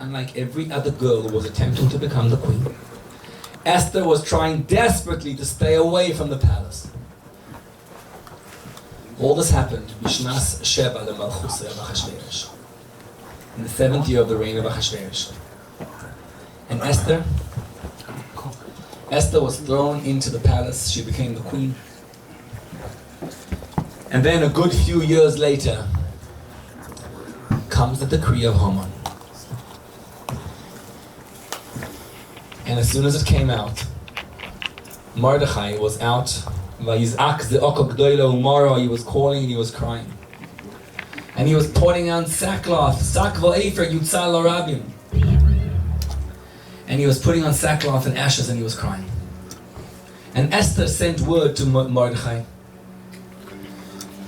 unlike every other girl who was attempting to become the queen, Esther was trying desperately to stay away from the palace. All this happened Bishnas Sheba leMalchus Achashverosh, in the 7th year of the reign of Achashverosh. And Esther was thrown into the palace. She became the queen. And then a good few years later comes the decree of Haman. And as soon as it came out, Mordechai was out. He was calling and he was crying. And he was putting on sackcloth. And he was putting on sackcloth and ashes and he was crying. And Esther sent word to Mordechai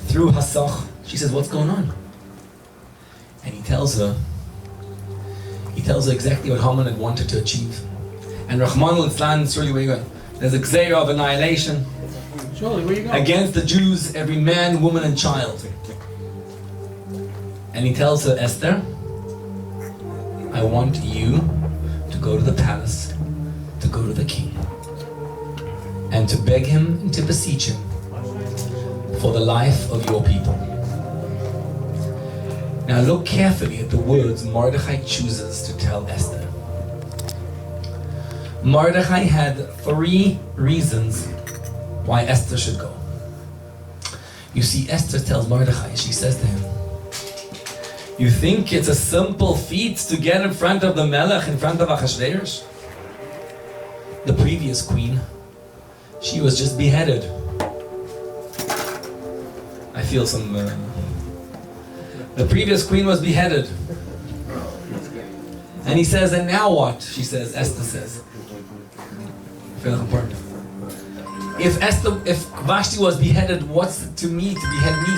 through Hasach. She says, what's going on? And he tells her exactly what Haman had wanted to achieve. And Rahman al-Islam, surely where you going? There's a gzeira of annihilation against the Jews, every man, woman and child. And he tells her, Esther, I want you to go to the palace, to go to the king, and to beg him and to beseech him for the life of your people. Now look carefully at the words Mordechai chooses to tell Esther. Mordechai had 3 reasons why Esther should go. You see, Esther tells Mordechai, she says to him, you think it's a simple feat to get in front of the Melech, in front of Achashverosh? The previous queen, she was just beheaded. I feel some... The previous queen was beheaded. And he says, and now what? She says, Esther says. Very important. If Vashti was beheaded, what's it to me to behead me?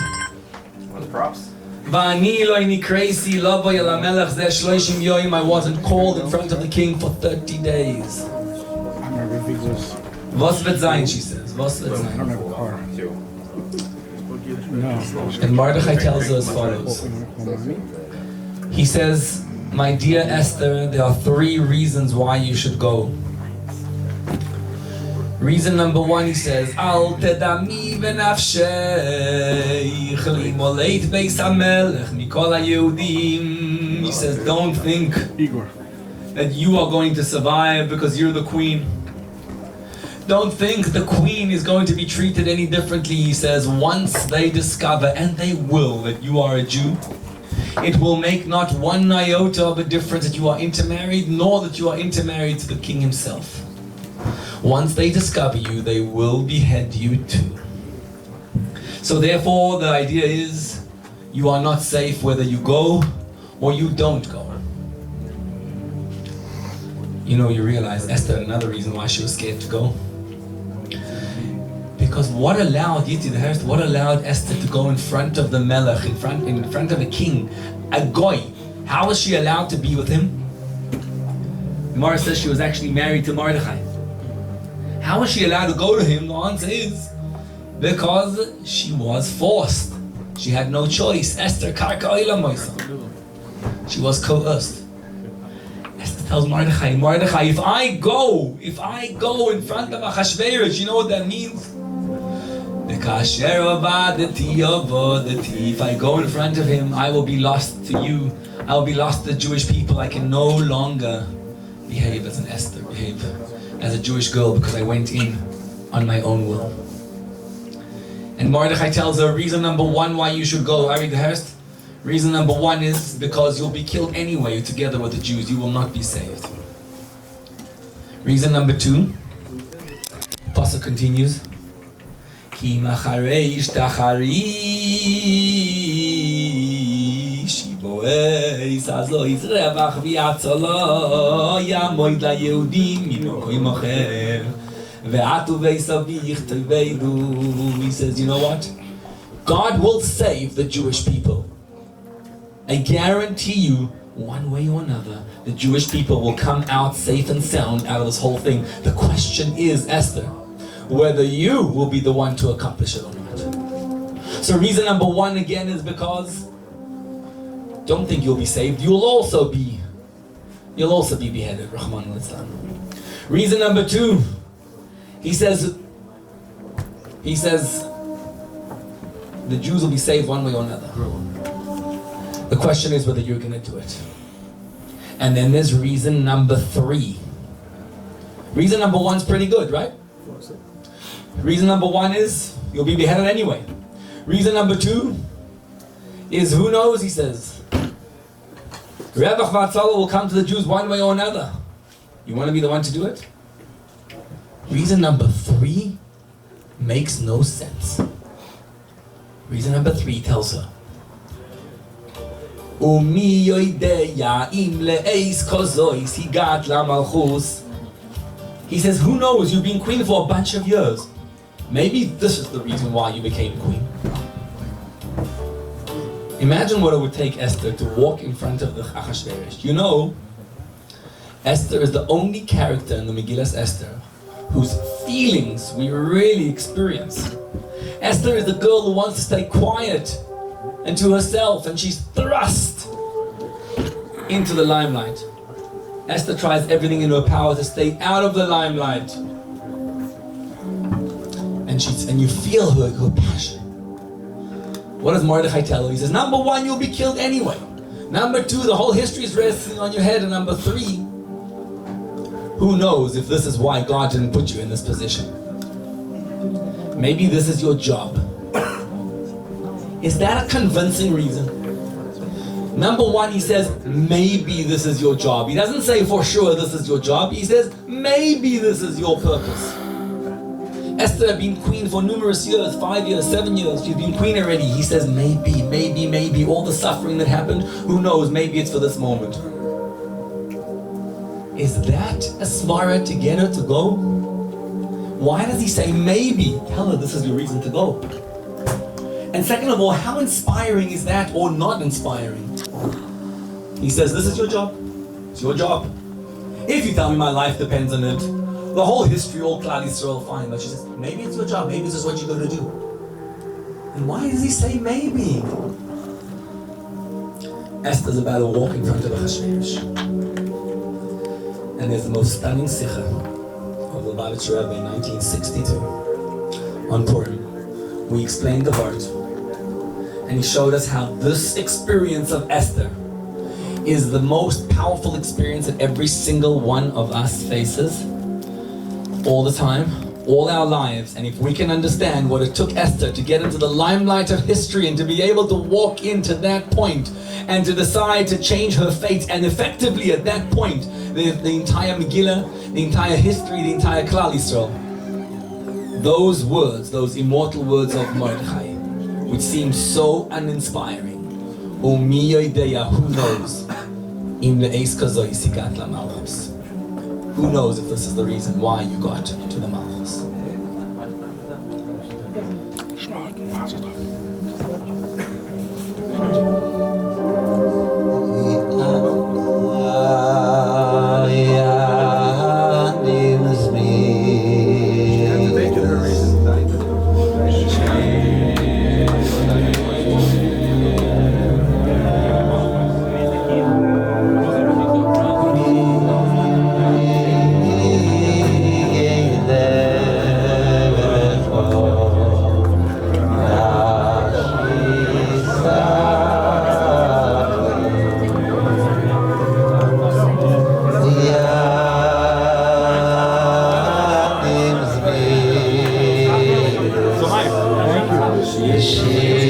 What are the props? I wasn't called in front of the king for 30 days. Was wird sein, she says. Was wird sein. And Mordechai tells her as follows. He says, my dear Esther, there are 3 reasons why you should go. Reason number 1, he says, Al tedami v'nafsheich li'moleit beis hamelech mikol ha'yehudim. He says, don't think that you are going to survive because you're the queen. Don't think the queen is going to be treated any differently. He says, once they discover, and they will, that you are a Jew, it will make not one iota of a difference that you are intermarried, nor that you are intermarried to the king himself. Once they discover you, they will behead you too. So therefore, the idea is, you are not safe whether you go or you don't go. You know, you realize Esther, another reason why she was scared to go. Because what allowed Esther to go in front of the Melech, in front of a king, a goy? How was she allowed to be with him? Gemara says she was actually married to Mordechai. How was she allowed to go to him? The answer is because she was forced. She had no choice. Esther karka oila moisa. She was coerced. Esther tells Mordechai, if I go in front of Achashverosh, you know what that means? If I go in front of him, I will be lost to you. I will be lost to the Jewish people. I can no longer behave as an Esther, behave as a Jewish girl because I went in on my own will. And Mordechai tells her, reason number 1 why you should go. Ari the Hurst. Reason number 1 is because you'll be killed anyway together with the Jews. You will not be saved. Reason number 2, Pasuk continues. Ki macharei ishtachari shiboeis azo izrevach v'yatzala yamoid layehudim minokoy mocher ve'atu ve'isavich teveidu. He says, you know what? God will save the Jewish people. I guarantee you, one way or another, the Jewish people will come out safe and sound out of this whole thing. The question is, Esther, whether you will be the one to accomplish it or not. So reason number 1 again is because don't think you'll be saved. You'll also be you'll also be beheaded, Rahman al-Islam. Reason number 2, he says, the Jews will be saved one way or another. The question is whether you're going to do it. And then there's reason number 3. Reason number 1's pretty good, right? Reason number 1 is you'll be beheaded anyway. Reason number 2 is who knows, he says. Revach v'Atzala will come to the Jews one way or another. You want to be the one to do it? Reason number 3 makes no sense. Reason number 3 tells her, Umi yoideya im le'eis kozois higat la'malchus. He says, who knows, you've been queen for a bunch of years. Maybe this is the reason why you became queen. Imagine what it would take Esther to walk in front of the Achashverosh. You know, Esther is the only character in the Megillas Esther whose feelings we really experience. Esther is the girl who wants to stay quiet and to herself, and she's thrust into the limelight. Esther tries everything in her power to stay out of the limelight. And you feel her passion. What does Mordechai tell her? He says, number 1, you'll be killed anyway. Number 2, the whole history is resting on your head. And number 3, who knows if this is why God didn't put you in this position. Maybe this is your job. Is that a convincing reason? Number 1, he says, maybe this is your job. He doesn't say for sure this is your job. He says, maybe this is your purpose. Esther had been queen for numerous years, 5 years, 7 years. She's been queen already. He says, maybe, all the suffering that happened, who knows, maybe it's for this moment. Is that a svara to get her to go? Why does he say maybe? Tell her this is your reason to go. And second of all, how inspiring is that or not inspiring? He says, this is your job. It's your job. If you tell me my life depends on it, the whole history, all Klal Yisroel, fine. But she says, maybe it's your job. Maybe this is what you're going to do. And why does he say maybe? Esther's about to walk in front of Achashverosh. And there's the most stunning sikha of the Lubavitcher Rebbe in 1962 on Purim. We explained the Vart. And he showed us how this experience of Esther is the most powerful experience that every single one of us faces all the time, all our lives. And if we can understand what it took Esther to get into the limelight of history and to be able to walk into that point and to decide to change her fate, and effectively at that point the entire Megillah, the entire history, the entire Klal Yisrael, those words, those immortal words of Mordechai, which seem so uninspiring. Umi yoideya, who knows? Im le'eis kazoi sigat la'malchus. Who knows if this is the reason why you got to the Malchus? Thank you.